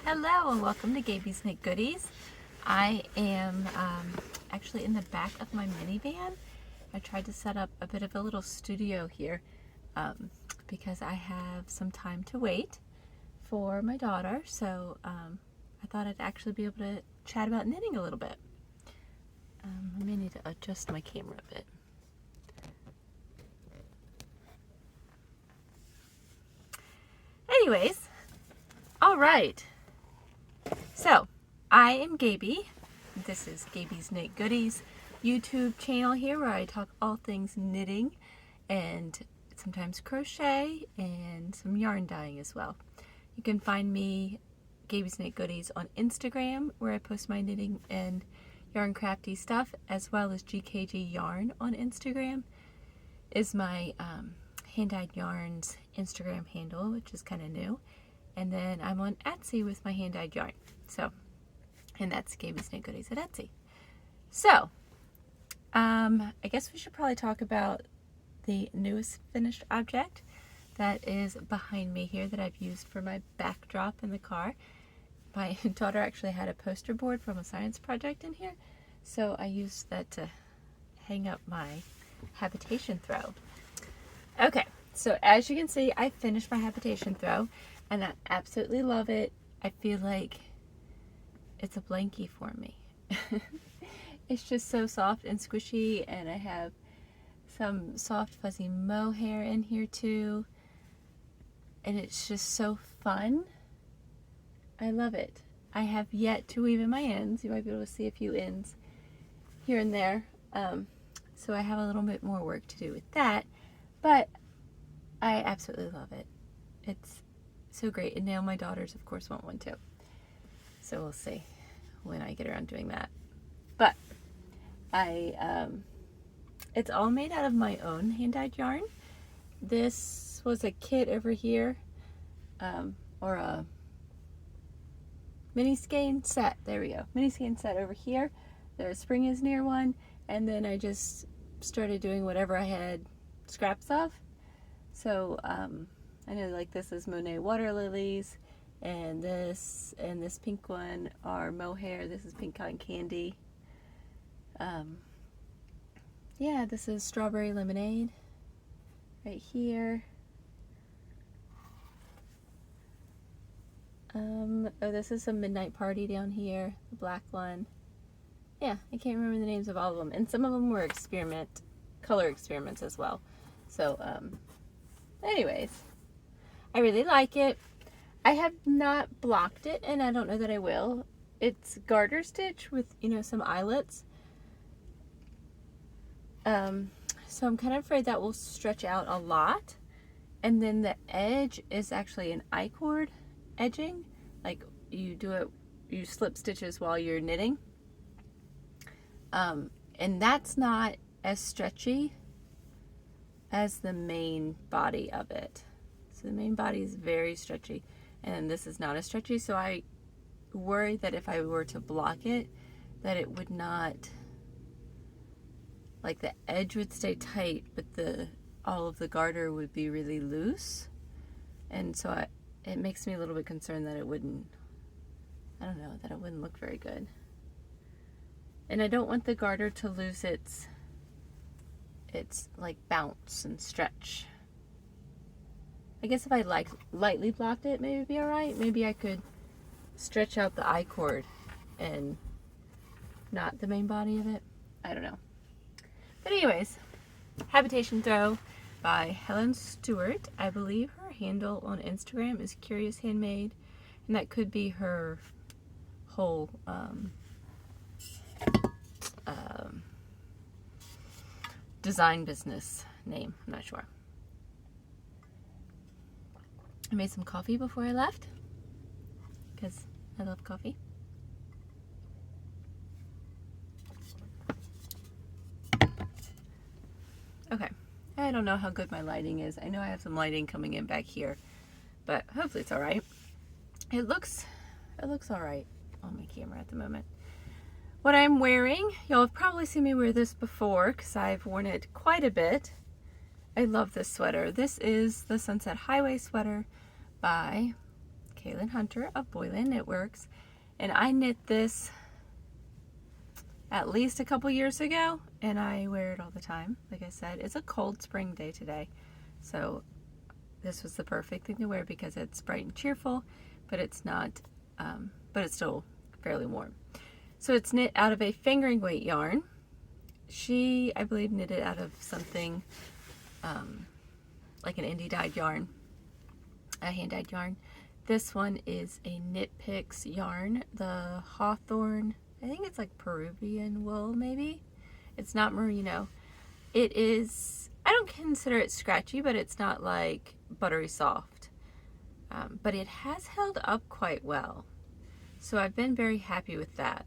Hello and welcome to Gabie's Knit Goodies. I am actually in the back of my minivan. I tried to set up a bit of a little studio here because I have some time to wait for my daughter. So I thought I'd actually be able to chat about knitting a little bit. I may need to adjust my camera a bit. Anyways, all right. So, I am Gabie. This is Gabie's Knit Goodies YouTube channel here where I talk all things knitting and sometimes crochet and some yarn dyeing as well. You can find me, Gabie's Knit Goodies, on Instagram where I post my knitting and yarn crafty stuff, as well as GKG Yarn on Instagram is my hand-dyed yarns Instagram handle, which is kind of new. And then I'm on Etsy with my hand-dyed yarn. So, and that's Gabie's Knit Goodies at Etsy. So, I guess we should probably talk about the newest finished object that is behind me here that I've used for my backdrop in the car. My daughter actually had a poster board from a science project in here, so I used that to hang up my Habitation Throw. Okay, so as you can see, I finished my Habitation Throw, and I absolutely love it. I feel like it's a blankie for me. It's just so soft and squishy, and I have some soft fuzzy mohair in here too, and it's just so fun. I love it. I have yet to weave in my ends. You might be able to see a few ends here and there, so I have a little bit more work to do with that, but I absolutely love it. It's so great, and now my daughters of course want one too, so we'll see when I get around doing that. But it's all made out of my own hand-dyed yarn. This was a kit over here, or a mini skein set. There we go, mini skein set over here. The spring is near one, and then I just started doing whatever I had scraps of. So I know, like, this is Monet water lilies, and this pink one are mohair. This is pink cotton candy. Yeah, this is strawberry lemonade right here. Oh, this is a midnight party down here, the black one. Yeah, I can't remember the names of all of them, and some of them were color experiments as well. So anyways, I really like it. I have not blocked it, and I don't know that I will. It's garter stitch with, you know, some eyelets. So I'm kind of afraid that will stretch out a lot. And then the edge is actually an I-cord edging. Like, you slip stitches while you're knitting. And that's not as stretchy as the main body of it. So the main body is very stretchy, and this is not as stretchy, so I worry that if I were to block it, that it would not, like, the edge would stay tight, but all of the garter would be really loose, and so it makes me a little bit concerned that it wouldn't, I don't know, that it wouldn't look very good. And I don't want the garter to lose its like bounce and stretch. I guess if I lightly blocked it, maybe it'd be alright. Maybe I could stretch out the I-cord and not the main body of it. I don't know. But anyways, Habitation Throw by Helen Stewart. I believe her handle on Instagram is Curious Handmade, and that could be her whole design business name. I'm not sure. I made some coffee before I left because I love coffee. Okay, I don't know how good my lighting is. I know I have some lighting coming in back here, but hopefully it's all right. It looks all right on my camera at the moment. What I'm wearing, y'all have probably seen me wear this before because I've worn it quite a bit. I love this sweater. This is the Sunset Highway sweater by Caitlin Hunter of Boylan Knitworks, and I knit this at least a couple years ago, and I wear it all the time. Like I said, it's a cold spring day today, so this was the perfect thing to wear because it's bright and cheerful, but it's not, but it's still fairly warm. So it's knit out of a fingering weight yarn. She, I believe, knitted out of something like an indie dyed yarn, a hand dyed yarn. This one is a Knit Picks yarn, the Hawthorne, I think it's like Peruvian wool maybe. It's not merino. It is, I don't consider it scratchy, but it's not like buttery soft. But it has held up quite well. So I've been very happy with that.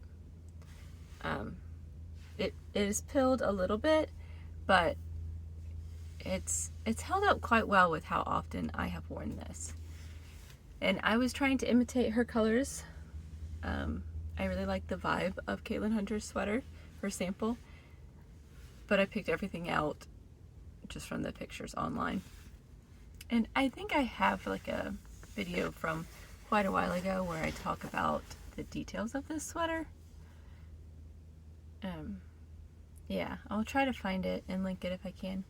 It is pilled a little bit, but it's held up quite well with how often I have worn this. And I was trying to imitate her colors. I really like the vibe of Caitlin Hunter's sweater for sample, but I picked everything out just from the pictures online. And I think I have like a video from quite a while ago where I talk about the details of this sweater. Yeah, I'll try to find it and link it if I can.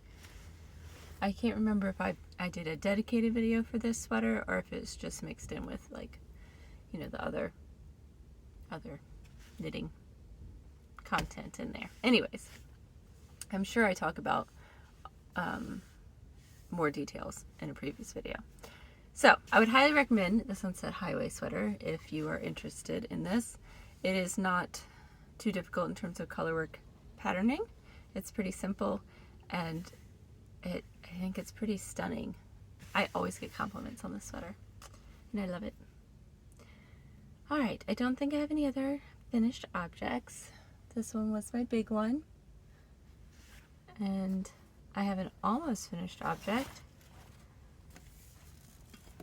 I can't remember if I did a dedicated video for this sweater or if it's just mixed in with, like, you know, the other knitting content in there. Anyways, I'm sure I talk about more details in a previous video. So I would highly recommend the Sunset Highway sweater if you are interested in this. It is not too difficult in terms of colorwork patterning. It's pretty simple, and I think it's pretty stunning. I always get compliments on this sweater, and I love it. All right, I don't think I have any other finished objects. This one was my big one, and I have an almost finished object.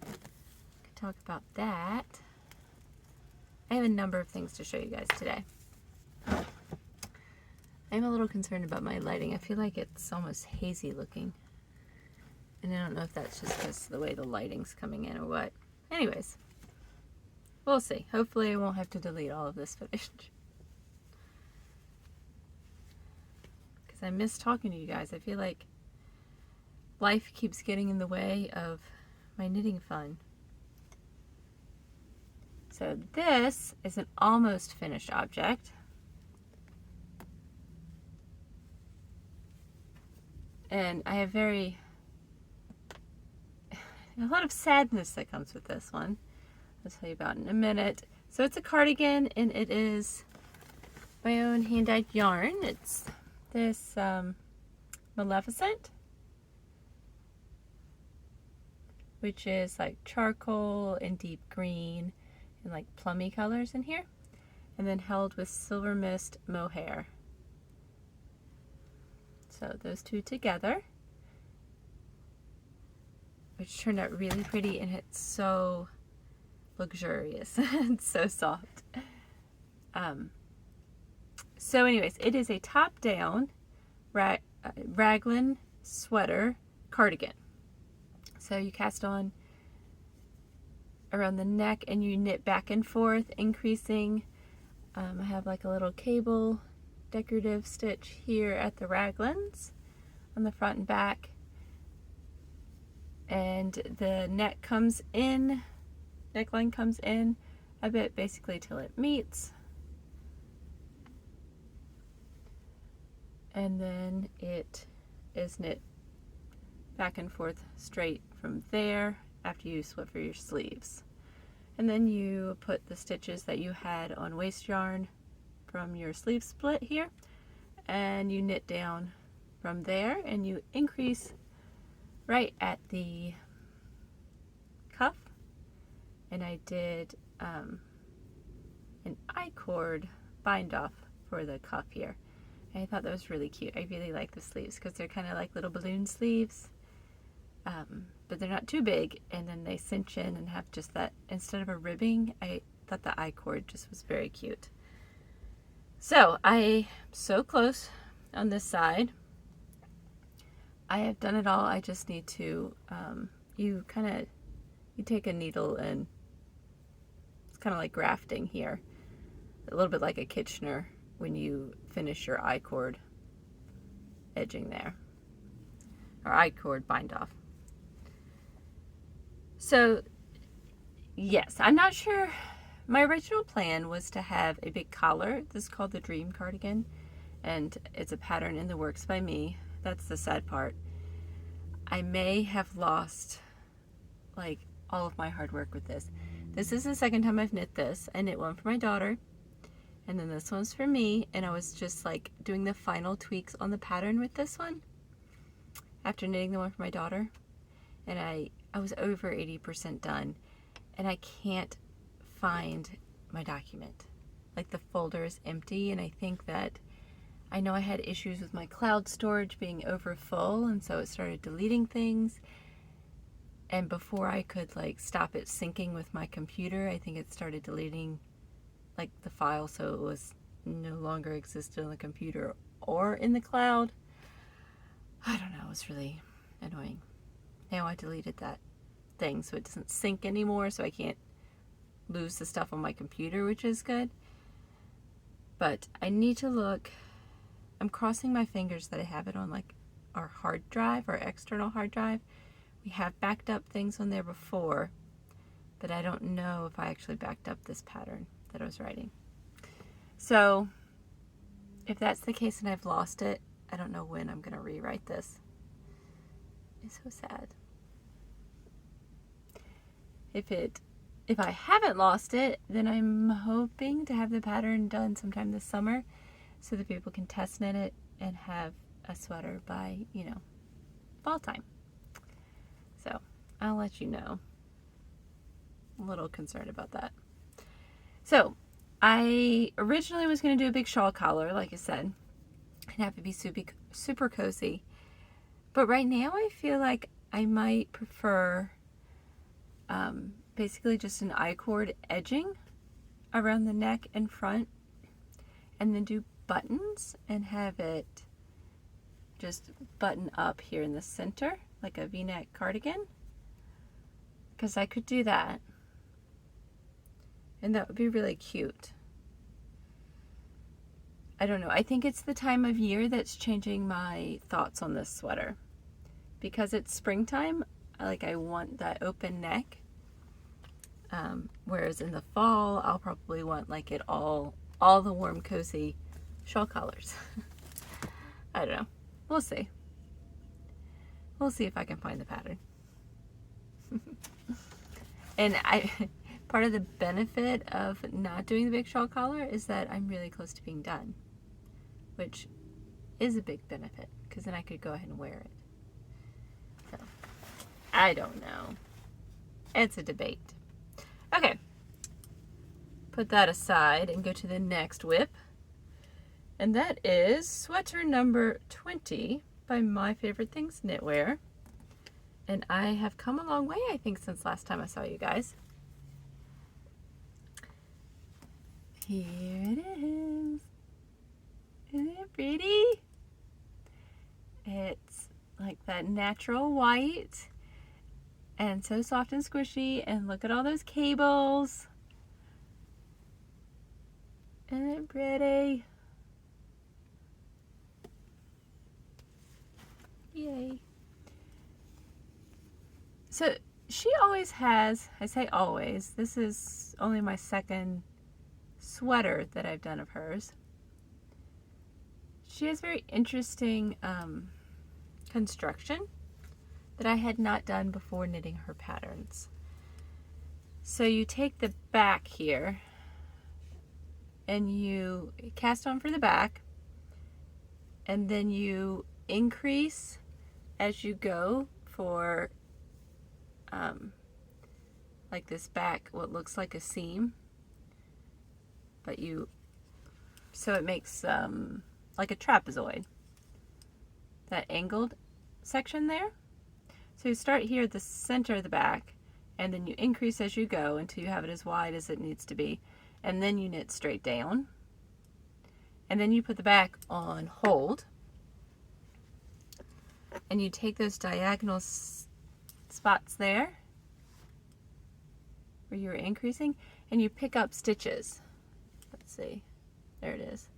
I can talk about that. I have a number of things to show you guys today. I'm a little concerned about my lighting. I feel like it's almost hazy looking. And I don't know if that's just because of the way the lighting's coming in or what. Anyways, we'll see. Hopefully I won't have to delete all of this footage. Because I miss talking to you guys. I feel like life keeps getting in the way of my knitting fun. So this is an almost finished object. And I have a lot of sadness that comes with this one. I'll tell you about in a minute. So it's a cardigan, and it is my own hand-dyed yarn. It's this Maleficent, which is like charcoal and deep green and like plummy colors in here, and then held with Silver Mist Mohair. So those two together, which turned out really pretty, and it's so luxurious. It's so soft. So anyways, it is a top-down raglan sweater cardigan. So you cast on around the neck and you knit back and forth, increasing. I have like a little cable decorative stitch here at the raglans on the front and back, and the neckline comes in a bit basically till it meets, and then it is knit back and forth straight from there after you split for your sleeves. And then you put the stitches that you had on waste yarn from your sleeve split here, and you knit down from there, and you increase right at the cuff. And I did an I-cord bind off for the cuff here, and I thought that was really cute. I really like the sleeves because they're kind of like little balloon sleeves, but they're not too big, and then they cinch in and have just that, instead of a ribbing, I thought the I-cord just was very cute. So I'm so close on this side. I have done it all. I just need to, you take a needle and kind of like grafting here. A little bit like a Kitchener when you finish your I-cord edging there. Or I-cord bind off. So, yes, I'm not sure. My original plan was to have a big collar. This is called the Dream Cardigan, and it's a pattern in the works by me. That's the sad part. I may have lost like all of my hard work with this. This is the second time I've knit this. I knit one for my daughter, and then this one's for me, and I was just like doing the final tweaks on the pattern with this one after knitting the one for my daughter, and I was over 80% done, and I can't find my document. Like the folder is empty, and I think that I know I had issues with my cloud storage being over full, and so it started deleting things. And before I could like stop it syncing with my computer, I think it started deleting like the file, so it was no longer existed on the computer or in the cloud. I don't know, it was really annoying. Now I deleted that thing so it doesn't sync anymore, so I can't lose the stuff on my computer, which is good. But I need to look. I'm crossing my fingers that I have it on like our hard drive, our external hard drive. We have backed up things on there before, but I don't know if I actually backed up this pattern that I was writing. So if that's the case and I've lost it, I don't know when I'm going to rewrite this. It's so sad. If I haven't lost it, then I'm hoping to have the pattern done sometime this summer so that people can test knit it and have a sweater by, fall time. So I'll let you know. I'm a little concerned about that. So I originally was going to do a big shawl collar, like I said, and have it be super cozy. But right now I feel like I might prefer basically just an I-cord edging around the neck and front, and then do buttons and have it just button up here in the center like a V-neck cardigan, because I could do that and that would be really cute. I don't know, I think it's the time of year that's changing my thoughts on this sweater, because it's springtime. I want that open neck, whereas in the fall I'll probably want like it all the warm cozy shawl collars. I don't know, we'll see if I can find the pattern. And part of the benefit of not doing the big shawl collar is that I'm really close to being done, which is a big benefit, because then I could go ahead and wear it. So I don't know, it's a debate. Okay, put that aside and go to the next whip, and that is sweater number 20 by My Favorite Things Knitwear. And I have come a long way, I think, since last time I saw you guys. Here it is. Isn't it pretty? It's like that natural white and so soft and squishy, and look at all those cables. Isn't it pretty? Yay. So she always has, I say always, this is only my second sweater that I've done of hers. She has very interesting construction that I had not done before knitting her patterns. So you take the back here and you cast on for the back, and then you increase as you go for like this back, what looks like a seam, but so it makes like a trapezoid, that angled section there. So you start here at the center of the back, and then you increase as you go until you have it as wide as it needs to be, and then you knit straight down, and then you put the back on hold, and you take those diagonal spots there where you're increasing, and you pick up stitches. Let's see, there it is.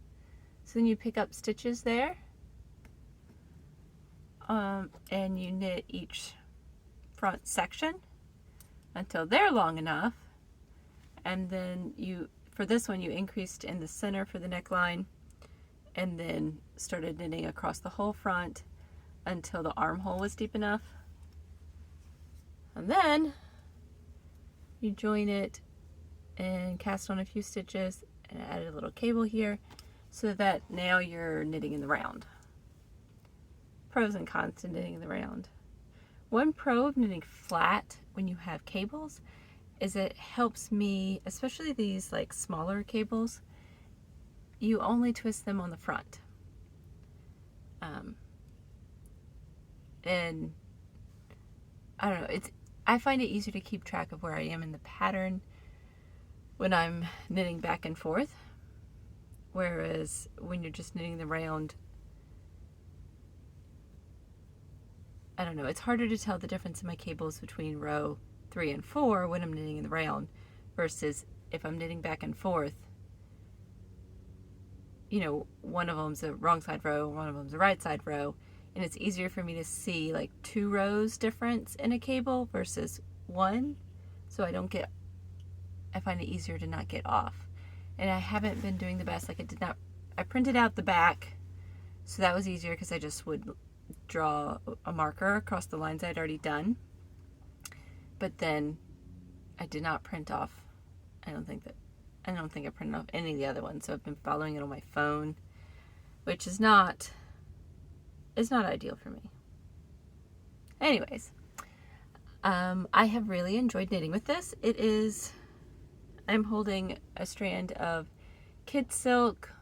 So then you pick up stitches there, and you knit each front section until they're long enough, and then for this one you increased in the center for the neckline, and then started knitting across the whole front until the armhole was deep enough, and then you join it and cast on a few stitches and added a little cable here, so that now you're knitting in the round. Pros and cons to knitting in the round. One pro of knitting flat when you have cables is it helps me, especially these like smaller cables, you only twist them on the front. And I don't know, I find it easier to keep track of where I am in the pattern when I'm knitting back and forth, whereas when you're just knitting the round, I don't know, it's harder to tell the difference in my cables between row 3 and 4 when I'm knitting in the round versus if I'm knitting back and forth, you know, one of them's a wrong side row, one of them's a right side row, and it's easier for me to see like 2 rows difference in a cable versus 1, so I find it easier to not get off. And I haven't been doing the best, like I printed out the back, so that was easier because I just would draw a marker across the lines I'd already done. But then I did not print off, I don't think I printed off any of the other ones, so I've been following it on my phone, which is not ideal for me. Anyways, I have really enjoyed knitting with this. I'm holding a strand of kid silk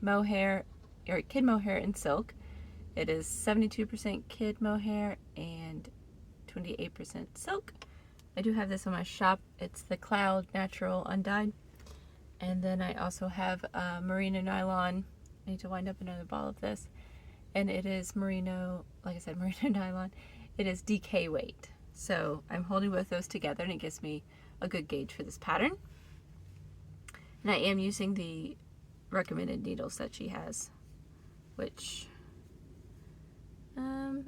mohair, or kid mohair in silk. It is 72% kid mohair and 28% silk. I do have this on my shop. It's the Cloud Natural Undyed. And then I also have Merino nylon. I need to wind up another ball of this. And it is Merino, like I said, Merino nylon. It is DK weight. So I'm holding both those together, and it gives me a good gauge for this pattern. And I am using the recommended needles that she has, which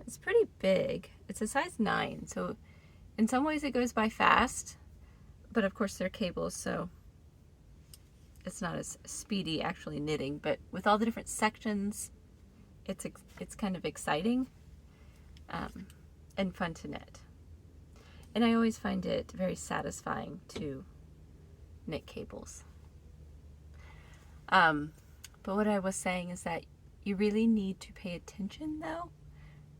it's pretty big. It's a size 9, so in some ways it goes by fast, but of course they're cables, so it's not as speedy actually knitting. But with all the different sections, it's kind of exciting and fun to knit. And I always find it very satisfying to knit cables. But what I was saying is that you really need to pay attention though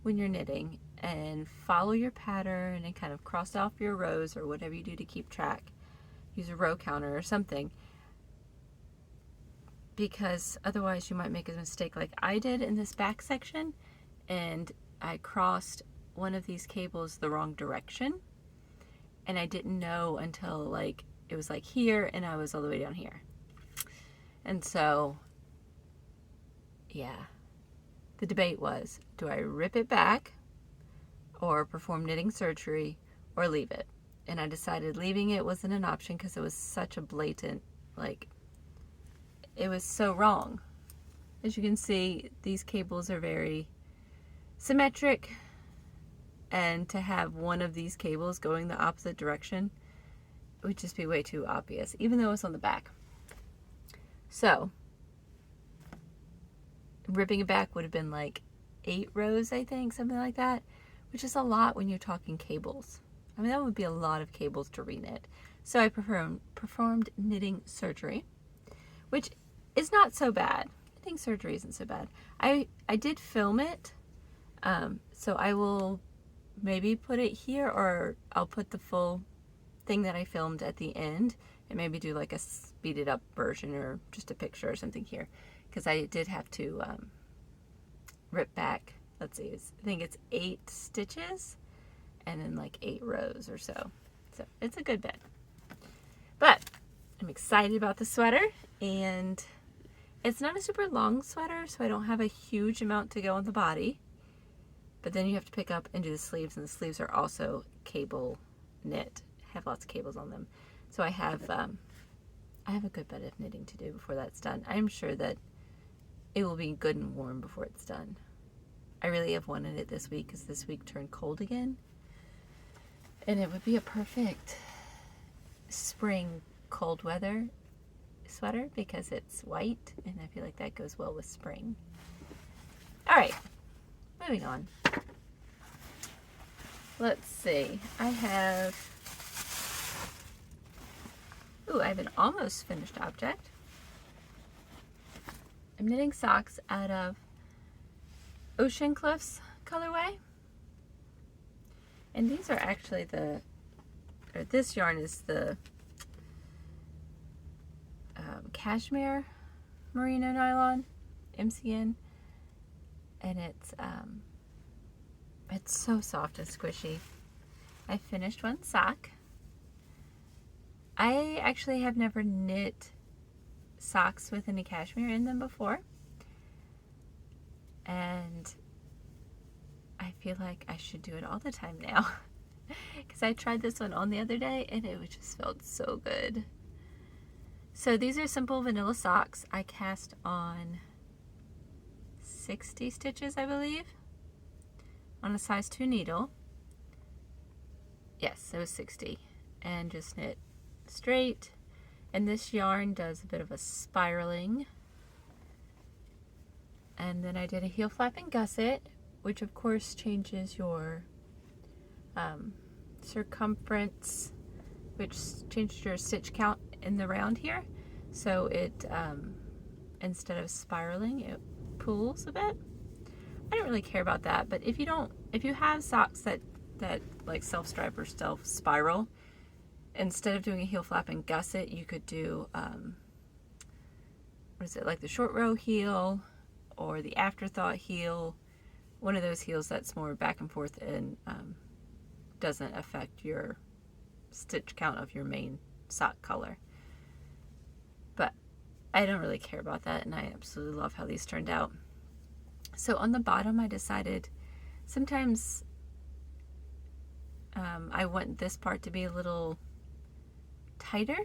when you're knitting, and follow your pattern and kind of cross off your rows or whatever you do to keep track. Use a row counter or something, because otherwise you might make a mistake like I did in this back section, and I crossed one of these cables the wrong direction, and I didn't know until like it was like here and I was all the way down here. And so yeah, the debate was, do I rip it back or perform knitting surgery or leave it? And I decided leaving it wasn't an option because it was such a blatant, like, it was so wrong. As you can see, these cables are very symmetric, and to have one of these cables going the opposite direction would just be way too obvious, even though it's on the back. So ripping it back would have been like 8 rows, I think, something like that, which is a lot when you're talking cables. I mean, that would be a lot of cables to reknit. So I performed knitting surgery, which is not so bad. Knitting surgery isn't so bad. I did film it, so I will maybe put it here, or I'll put the full thing that I filmed at the end and maybe do like a speeded up version or just a picture or something here, because I did have to rip back, let's see, I think it's 8 stitches and then like 8 rows or so. So it's a good bit. But I'm excited about the sweater, and it's not a super long sweater, so I don't have a huge amount to go on the body. But then you have to pick up and do the sleeves, and the sleeves are also cable knit, have lots of cables on them. So I have a good bit of knitting to do before that's done. I'm sure that it will be good and warm before it's done. I really have wanted it this week because this week turned cold again. And it would be a perfect spring cold weather sweater because it's white and I feel like that goes well with spring. All right, moving on. Let's see. I have an almost finished object. I'm knitting socks out of Ocean Cliffs colorway. And these are actually this yarn is the cashmere merino nylon, MCN. And it's so soft and squishy. I finished one sock. I actually have never knit socks with any cashmere in them before. And I feel like I should do it all the time now. Because I tried this one on the other day and it just felt so good. So these are simple vanilla socks. I cast on 60 stitches, I believe, on a size 2 needle. Yes, it was 60. And just knit straight. And this yarn does a bit of a spiraling. And then I did a heel flap and gusset, which of course changes your circumference, which changes your stitch count in the round here. So it, instead of spiraling, it pulls a bit. I don't really care about that, but if you have socks that like self-stripe or self-spiral, instead of doing a heel flap and gusset, you could do, like the short row heel or the afterthought heel, one of those heels that's more back and forth and doesn't affect your stitch count of your main sock color. But I don't really care about that, and I absolutely love how these turned out. So on the bottom, I decided sometimes I want this part to be a little tighter,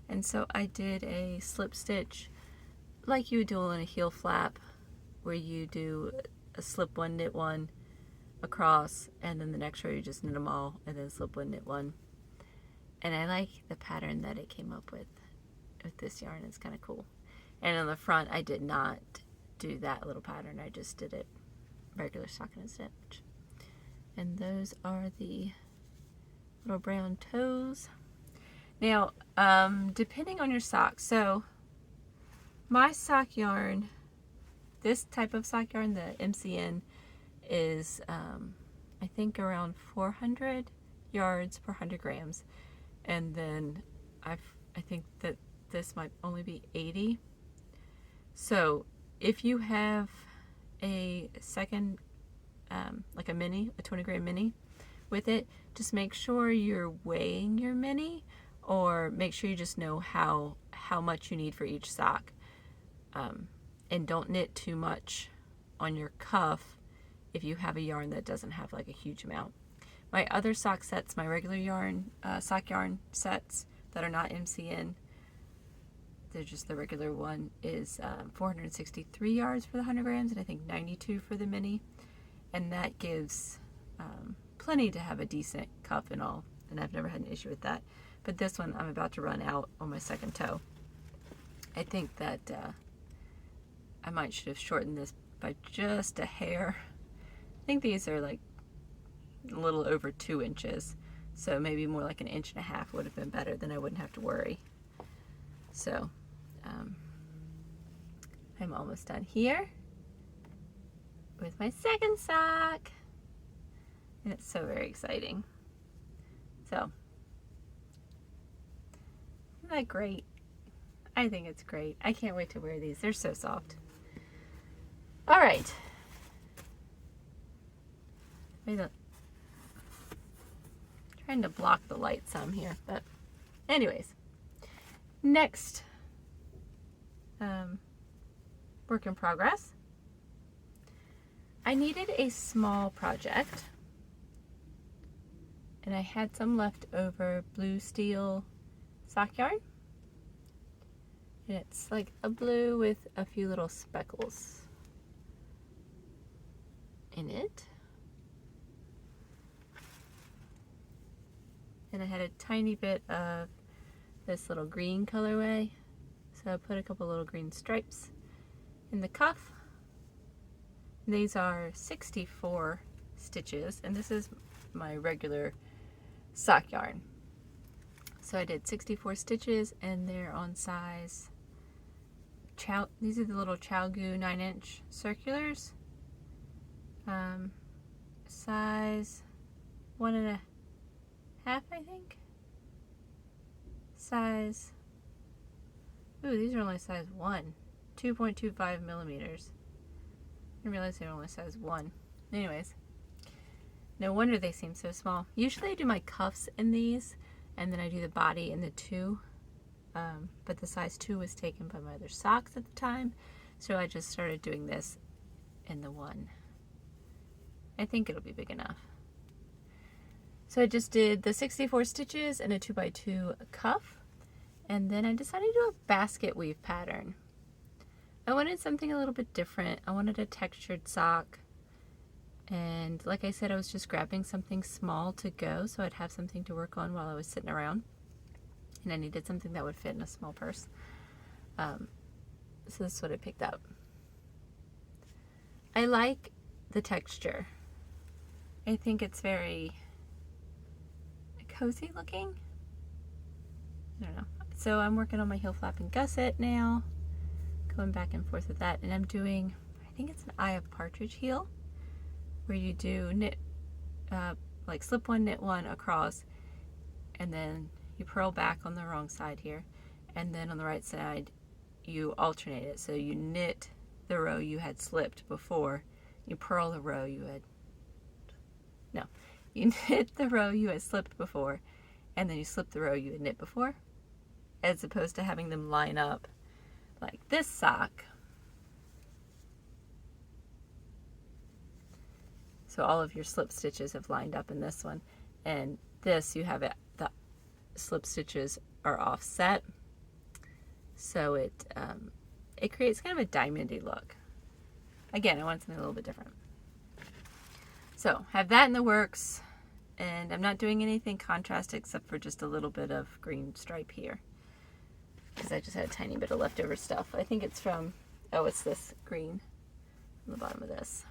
and so I did a slip stitch like you would do on a heel flap, where you do a slip one, knit one across, and then the next row you just knit them all and then slip one, knit one. And I like the pattern that it came up with this yarn. It's kind of cool. And on the front I did not do that little pattern, I just did it regular stocking stitch. And those are the little brown toes. Now depending on your sock, so my sock yarn, this type of sock yarn, the MCN, is I think around 400 yards per 100 grams, and then I think that this might only be 80. So if you have a second like a mini, a 20 gram mini with it, just make sure you're weighing your mini, or make sure you just know how much you need for each sock. And don't knit too much on your cuff if you have a yarn that doesn't have like a huge amount. My other sock sets, my regular yarn, sock yarn sets that are not MCN, they're just the regular one, is 463 yards for the 100 grams and I think 92 for the mini. And that gives plenty to have a decent cuff and all, and I've never had an issue with that. But this one I'm about to run out on my second toe. I think that I might should have shortened this by just a hair. I think these are like a little over 2 inches, so maybe more like 1.5 inches would have been better, then I wouldn't have to worry. So I'm almost done here with my second sock, and it's so very exciting. So isn't that great? I think it's great. I can't wait to wear these. They're so soft. All right. Trying to block the light some here, but anyways. Next work in progress. I needed a small project, And I had some leftover blue steel sock yarn. And it's like a blue with a few little speckles in it. And I had a tiny bit of this little green colorway. So I put a couple little green stripes in the cuff. These are 64 stitches, and this is my regular sock yarn. So I did 64 stitches, and they're on size these are the little ChowGoo 9-inch circulars. Size 1.5, I think. Size, ooh, these are only size 1, 2.25 millimeters. I didn't realize they were only size 1. Anyways, no wonder they seem so small. Usually I do my cuffs in these, and then I do the body in the 2. But the size 2 was taken by my other socks at the time, so I just started doing this in the 1. I think it'll be big enough. So I just did the 64 stitches and a 2x2 cuff, and then I decided to do a basket weave pattern. I wanted something a little bit different. I wanted a textured sock, and like I said, I was just grabbing something small to go so I'd have something to work on while I was sitting around. And I needed something that would fit in a small purse. So this is what I picked up. I like the texture. I think it's very cozy looking. I don't know. So I'm working on my heel flap and gusset now. Going back and forth with that. And I'm doing, I think it's an Eye of Partridge heel, where you do knit, like slip one, knit one across, and then you purl back on the wrong side here, and then on the right side you alternate it. So you knit the row you had slipped before, you purl the row you had, no, you knit the row you had slipped before, and then you slip the row you had knit before, as opposed to having them line up like this sock. So all of your slip stitches have lined up in this one, and this you have it, the slip stitches are offset, so it creates kind of a diamondy look. Again, I want something a little bit different. So have that in the works, and I'm not doing anything contrast except for just a little bit of green stripe here, because I just had a tiny bit of leftover stuff. I think it's from, oh, it's this green on the bottom of this.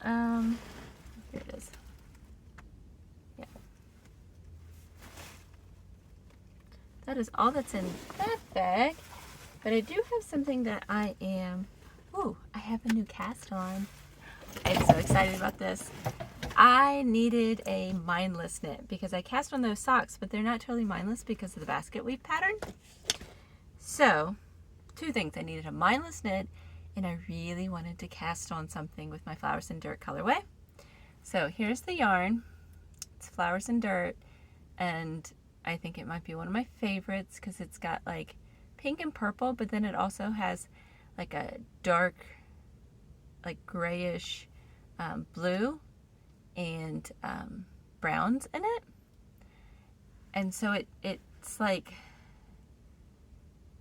Here it is. Yeah. That is all that's in that bag. But I do have something that I am, ooh, I have a new cast on. I'm so excited about this. I needed a mindless knit because I cast on those socks, but they're not totally mindless because of the basket weave pattern. So, two things. I needed a mindless knit, and I really wanted to cast on something with my Flowers and Dirt colorway. So here's the yarn. It's Flowers and Dirt, and I think it might be one of my favorites because it's got like pink and purple, but then it also has like a dark, like grayish blue and browns in it. And so it's like,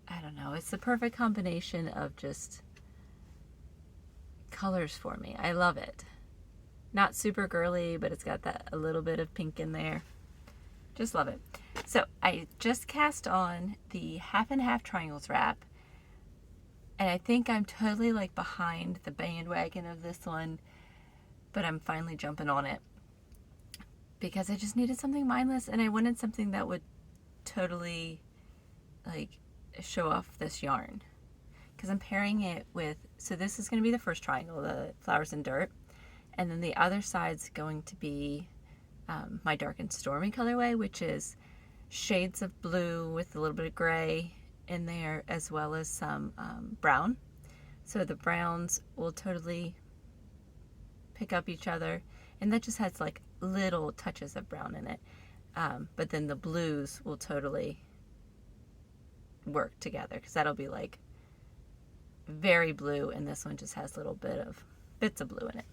I don't know, it's the perfect combination of just colors for me. I love it. Not super girly, but it's got that a little bit of pink in there. Just love it. So I just cast on the half and half triangles wrap, and I think I'm totally like behind the bandwagon of this one, but I'm finally jumping on it because I just needed something mindless, and I wanted something that would totally like show off this yarn, because I'm pairing it with, so this is going to be the first triangle, the Flowers and Dirt, and then the other side's going to be my Dark and Stormy colorway, which is shades of blue with a little bit of gray in there, as well as some brown. So the browns will totally pick up each other, and that just has like little touches of brown in it, but then the blues will totally work together, because that'll be like very blue, and this one just has a little bit of bits of blue in it.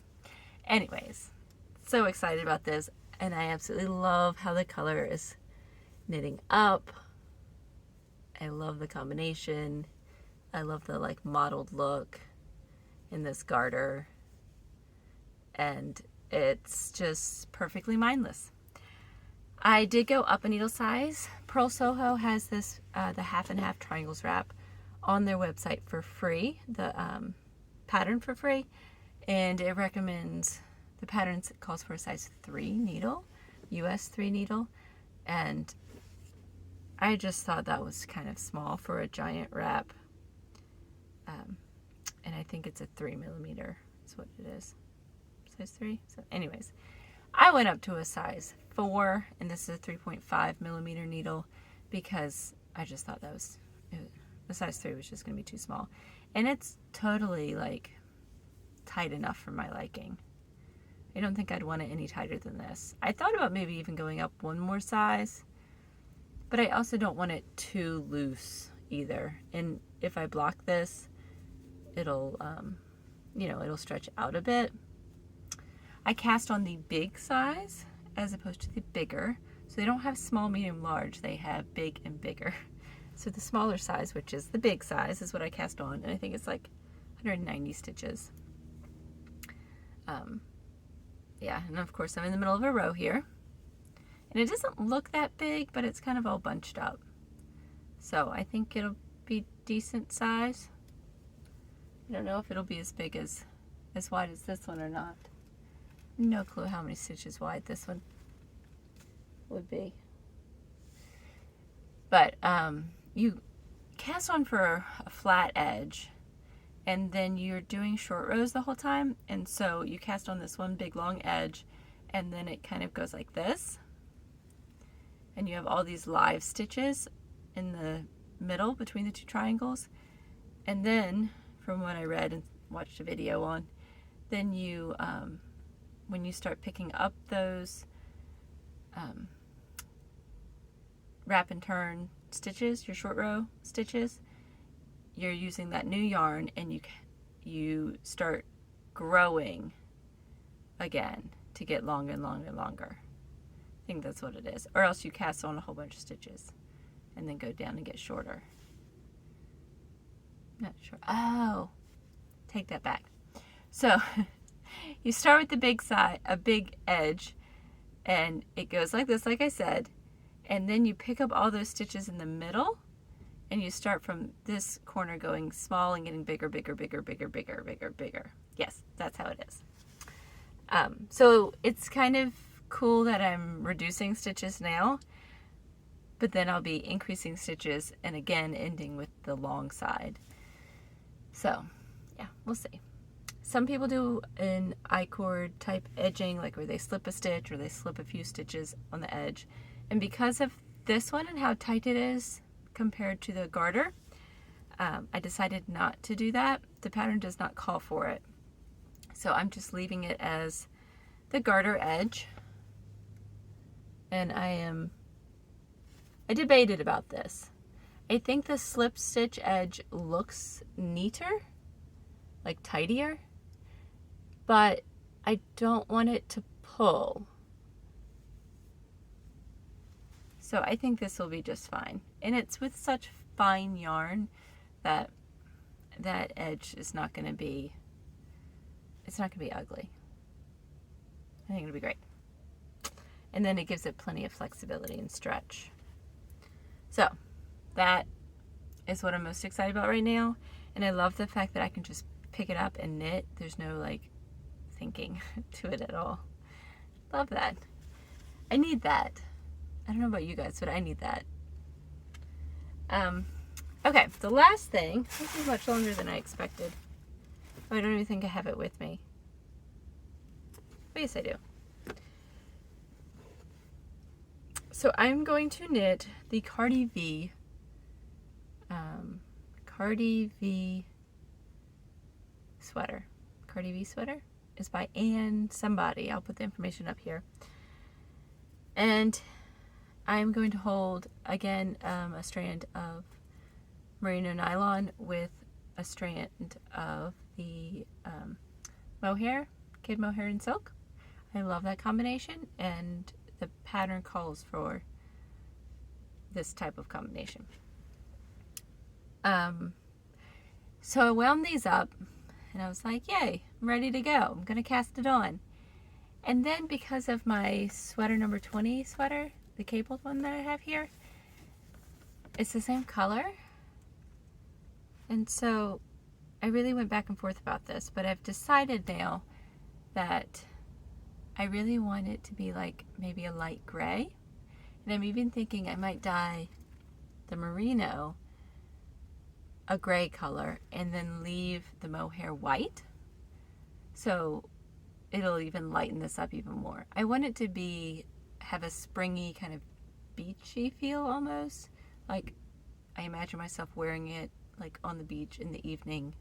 Anyways, so excited about this, and I absolutely love how the color is knitting up. I love the combination. I love the like mottled look in this garter, and it's just perfectly mindless. I did go up a needle size. Pearl Soho has this the half and half triangles wrap on their website for free, the pattern for free, and it recommends the patterns. It calls for a size 3 needle, US 3 needle, and I just thought that was kind of small for a giant wrap, and I think it's a 3mm. That's what it is, size 3. So anyways, I went up to a size 4, and this is a 3.5mm needle because I just thought that was, the size 3 was just going to be too small. And it's totally like tight enough for my liking. I don't think I'd want it any tighter than this. I thought about maybe even going up one more size, but I also don't want it too loose either. And if I block this, it'll, it'll stretch out a bit. I cast on the big size as opposed to the bigger. So they don't have small, medium, large. They have big and bigger. So the smaller size, which is the big size, is what I cast on. And I think it's like 190 stitches. Yeah, and of course I'm in the middle of a row here. And it doesn't look that big, but it's kind of all bunched up. So I think it'll be decent size. I don't know if it'll be as big as wide as this one or not. No clue how many stitches wide this one would be. But you cast on for a flat edge, and then you're doing short rows the whole time, and so you cast on this one big long edge, and then it kind of goes like this, and you have all these live stitches in the middle between the two triangles. And then, from what I read and watched a video on, then you when you start picking up those wrap and turn stitches, your short row stitches, you're using that new yarn, and you start growing again to get longer and longer and longer. I think that's what it is. Or else you cast on a whole bunch of stitches and then go down and get shorter. Not sure. Oh, take that back. So you start with the big side, a big edge, and it goes like this, like I said, and then you pick up all those stitches in the middle, and you start from this corner going small and getting bigger, bigger, bigger, bigger, bigger, bigger, bigger. Yes, that's how it is. So it's kind of cool that I'm reducing stitches now, but then I'll be increasing stitches and again ending with the long side. So yeah, we'll see. Some people do an I-cord type edging, like where they slip a stitch or they slip a few stitches on the edge. And because of this one and how tight it is compared to the garter, I decided not to do that. The pattern does not call for it. So I'm just leaving it as the garter edge. And I debated about this. I think the slip stitch edge looks neater, like tidier, but I don't want it to pull. So I think this will be just fine. And it's with such fine yarn that that edge is not going to be, it's not going to be ugly. I think it'll be great. And then it gives it plenty of flexibility and stretch. So that is what I'm most excited about right now. And I love the fact that I can just pick it up and knit. There's no like thinking to it at all. Love that. I need that. I don't know about you guys, but I need that. Okay, the last thing, this is much longer than I expected. Oh, I don't even think I have it with me. Oh, yes, I do. So I'm going to knit the Cardi V sweater. Cardi V sweater is by Anne somebody. I'll put the information up here. And I'm going to hold, again, a strand of Merino nylon with a strand of the Mohair, Kid Mohair in silk. I love that combination, and the pattern calls for this type of combination. So I wound these up and I was like, yay, I'm ready to go. I'm gonna cast it on. And then because of my sweater number 20 sweater, the cabled one that I have here, it's the same color. And so I really went back and forth about this, but I've decided now that I really want it to be like maybe a light gray. And I'm even thinking I might dye the merino a gray color and then leave the mohair white. So it'll even lighten this up even more. I want it to have a springy kind of beachy feel almost. Like I imagine myself wearing it like on the beach in the evening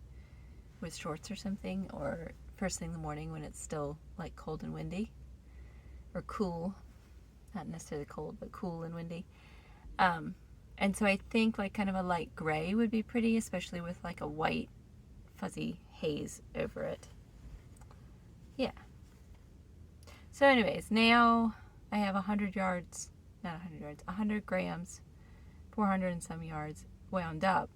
with shorts or something, or first thing in the morning when it's still like cold and windy, or cool, not necessarily cold, but cool and windy. And so I think like kind of a light gray would be pretty, especially with like a white fuzzy haze over it. Yeah. So anyways, now I have 100 yards, not 100 yards, 100 grams, 400 and some yards wound up.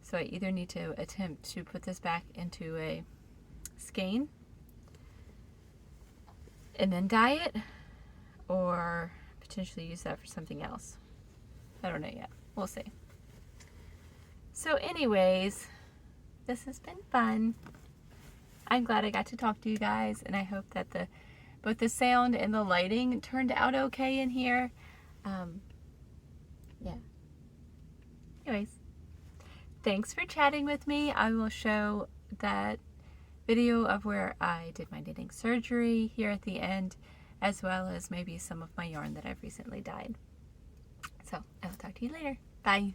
So I either need to attempt to put this back into a skein and then dye it, or potentially use that for something else. I don't know yet. We'll see. So anyways, this has been fun. I'm glad I got to talk to you guys, and I hope that both the sound and the lighting turned out okay in here. Yeah. Anyways, thanks for chatting with me. I will show that video of where I did my knitting surgery here at the end, as well as maybe some of my yarn that I've recently dyed. So I will talk to you later. Bye.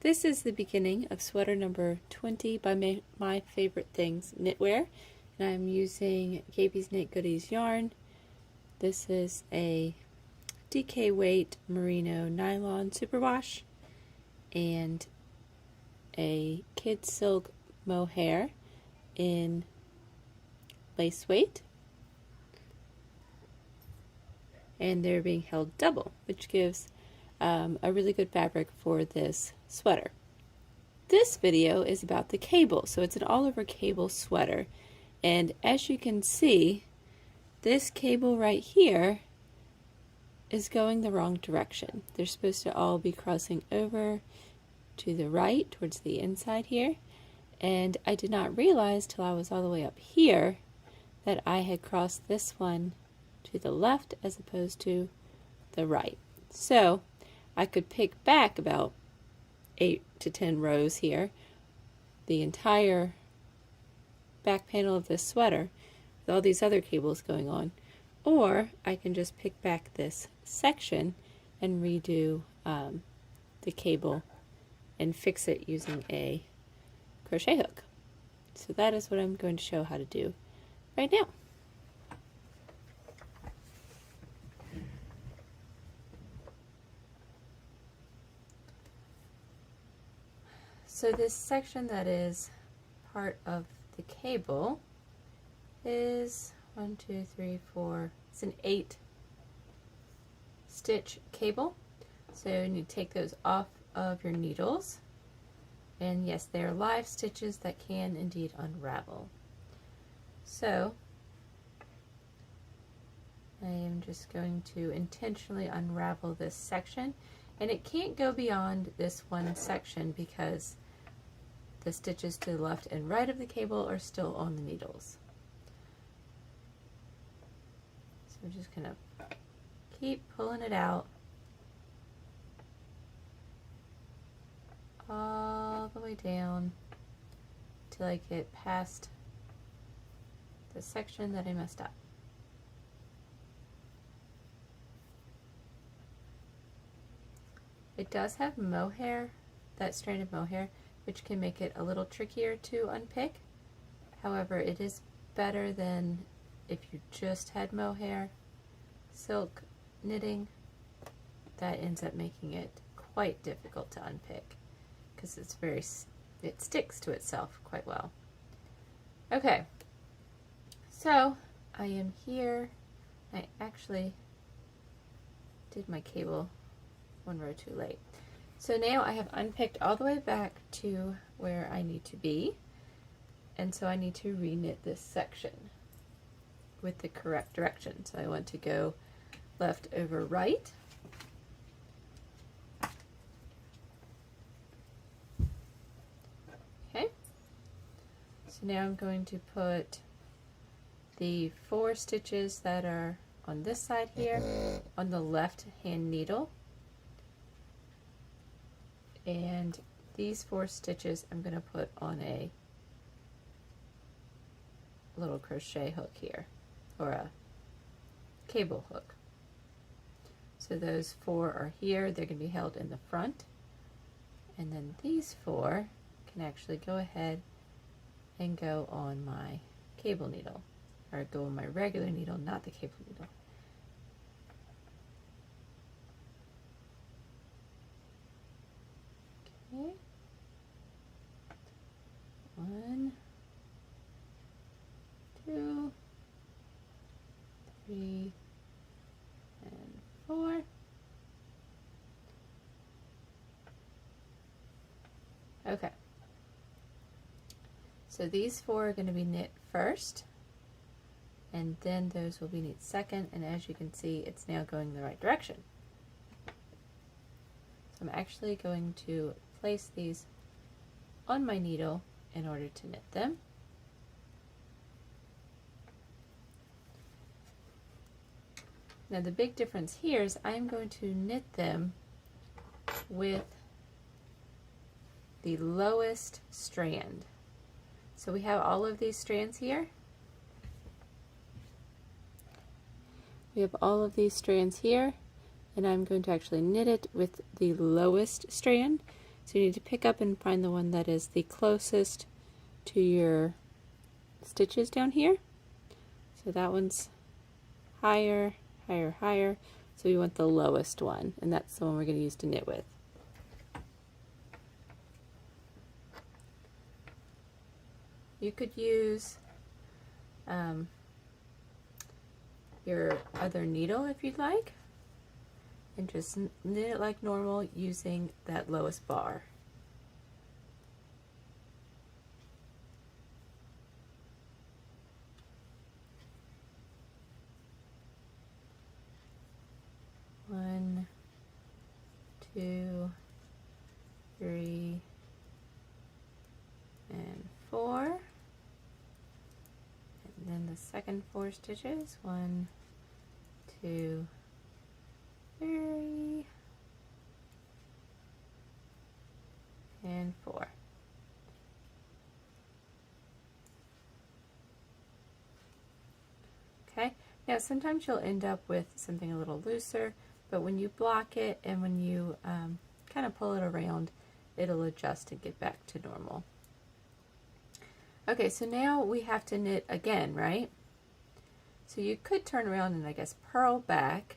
This is the beginning of sweater number 20 by My Favorite Things Knitwear, and I'm using Gabie's Knit Goodies yarn. This is a DK weight merino nylon superwash and a kid silk mohair in lace weight, and they're being held double, which gives a really good fabric for this sweater. This video is about the cable, so it's an all-over cable sweater, and as you can see, this cable right here is going the wrong direction. They're supposed to all be crossing over to the right towards the inside here, and I did not realize till I was all the way up here that I had crossed this one to the left as opposed to the right. So I could pick back about 8 to 10 rows here, the entire back panel of this sweater with all these other cables going on, or I can just pick back this section and redo the cable and fix it using a crochet hook. So that is what I'm going to show how to do right now. So this section that is part of the cable is 1, 2, 3, 4, it's an 8 stitch cable. So you need to take those off of your needles. And yes, they are live stitches that can indeed unravel. So I am just going to intentionally unravel this section, and it can't go beyond this one section because the stitches to the left and right of the cable are still on the needles. So I'm just going to keep pulling it out all the way down till I get past the section that I messed up. It does have mohair, that strand of mohair, which can make it a little trickier to unpick. However, it is better than if you just had mohair. silk knitting, that ends up making it quite difficult to unpick because it sticks to itself quite well. Okay, so I am here. I actually did my cable one row too late. So now I have unpicked all the way back to where I need to be, and so I need to re-knit this section with the correct direction. So I want to go left over right. Okay, so now I'm going to put the 4 stitches that are on this side here on the left hand needle, and these 4 stitches I'm going to put on a little crochet hook here, or a cable hook. So those 4 are here, they're going to be held in the front, and then these 4 can actually go ahead and go on my cable needle, or go on my regular needle, not the cable needle. Okay. 1, 2, 3, and 4. Okay. So these 4 are going to be knit first, and then those will be knit second, and as you can see, it's now going the right direction. So I'm actually going to place these on my needle in order to knit them. Now the big difference here is I'm going to knit them with the lowest strand. So we have all of these strands here. We have all of these strands here, and I'm going to actually knit it with the lowest strand. So you need to pick up and find the one that is the closest to your stitches down here. So that one's higher, higher, higher. So we want the lowest one, and that's the one we're going to use to knit with. You could use your other needle if you'd like, and just knit it like normal using that lowest bar. One, 2, 3, and 4, and then the second 4 stitches. 1, 2, 3, and 4. Okay, now sometimes you'll end up with something a little looser, but when you block it and when you kind of pull it around, it'll adjust and get back to normal. Okay, so now we have to knit again, right? So you could turn around and I guess purl back,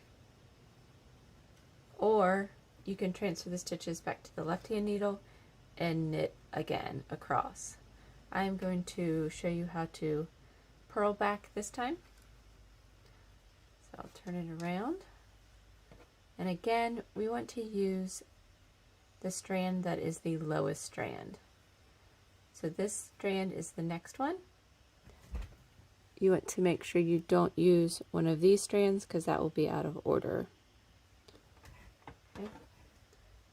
or you can transfer the stitches back to the left hand needle and knit again across. I'm going to show you how to purl back this time. So I'll turn it around, and again we want to use the strand that is the lowest strand. So this strand is the next one. You want to make sure you don't use one of these strands because that will be out of order. Okay.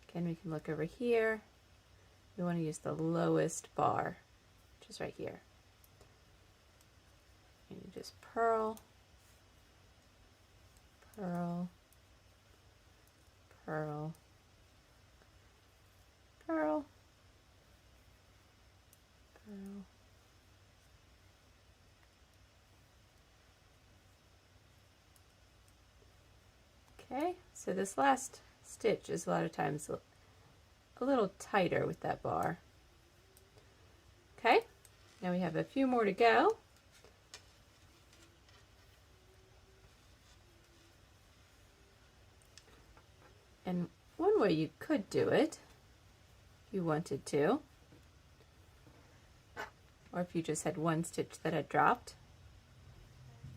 Again, we can look over here. We want to use the lowest bar, which is right here. And you just purl, purl, purl, purl, purl. Okay, so this last stitch is a lot of times a little tighter with that bar. Okay, now we have a few more to go. And one way you could do it, if you wanted to, or if you just had one stitch that had dropped,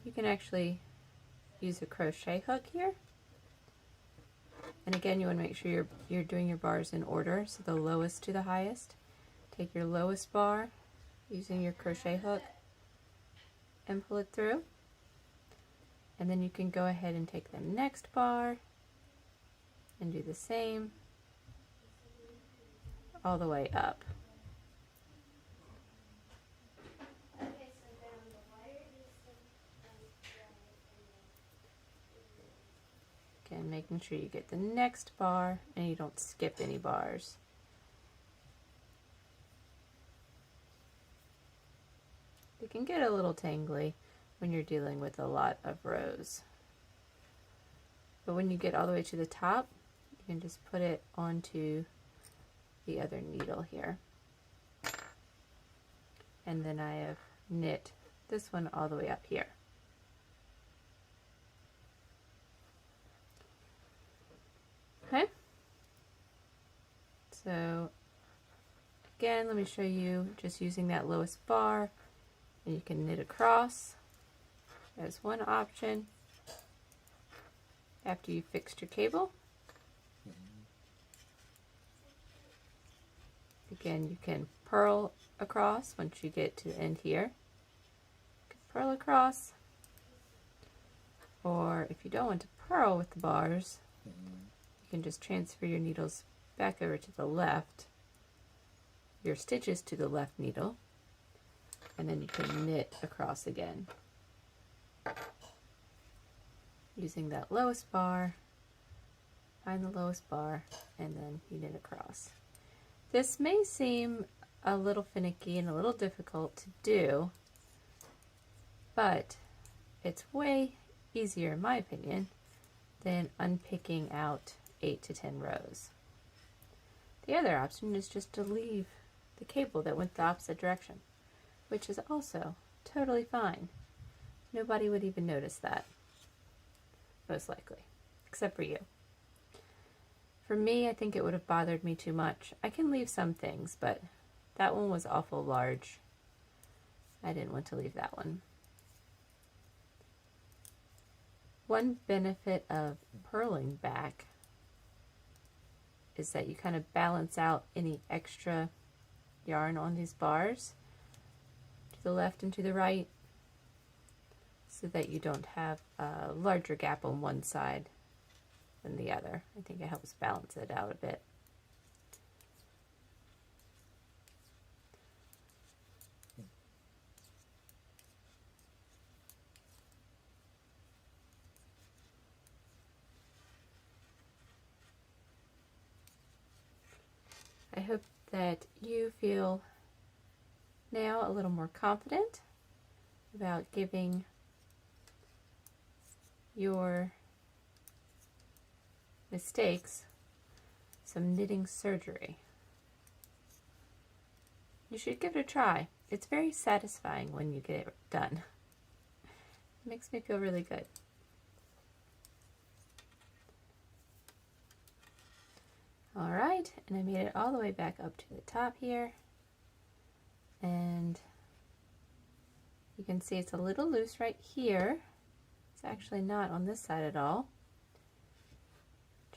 you can actually use a crochet hook here. And again, you want to make sure you're doing your bars in order, so the lowest to the highest. Take your lowest bar using your crochet hook and pull it through. And then you can go ahead and take the next bar and do the same all the way up. Again, making sure you get the next bar and you don't skip any bars. It can get a little tangly when you're dealing with a lot of rows. But when you get all the way to the top, you can just put it onto the other needle here. And then I have knit this one all the way up here. Okay. So again, let me show you just using that lowest bar, and you can knit across as one option after you fixed your cable. Again, you can purl across once you get to the end here. You can purl across, or if you don't want to purl with the bars, you can just transfer your needles back over to the left, your stitches to the left needle, and then you can knit across again using that lowest bar. Find the lowest bar and then you knit across. This may seem a little finicky and a little difficult to do, but it's way easier, in my opinion, than unpicking out 8 to 10 rows. The other option is just to leave the cable that went the opposite direction, which is also totally fine. Nobody would even notice that, most likely, except for you. For me, I think it would have bothered me too much. I can leave some things, but that one was awful large. I didn't want to leave that one. One benefit of purling back is that you kind of balance out any extra yarn on these bars to the left and to the right, so that you don't have a larger gap on one side than the other. I think it helps balance it out a bit. I hope that you feel now a little more confident about giving your mistakes some knitting surgery. You should give it a try. It's very satisfying when you get it done. It makes me feel really good. Alright, and I made it all the way back up to the top here, and you can see it's a little loose right here. It's actually not on this side at all.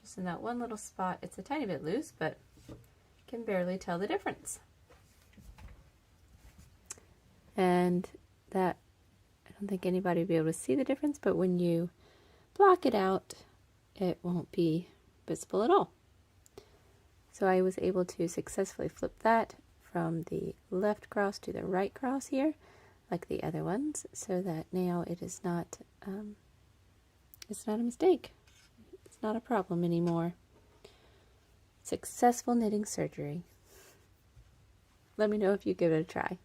Just in that one little spot, it's a tiny bit loose, but you can barely tell the difference. And that, I don't think anybody will be able to see the difference, but when you block it out, it won't be visible at all. So I was able to successfully flip that from the left cross to the right cross here, like the other ones, so that now it is not, it's not a mistake. It's not a problem anymore. Successful knitting surgery. Let me know if you give it a try.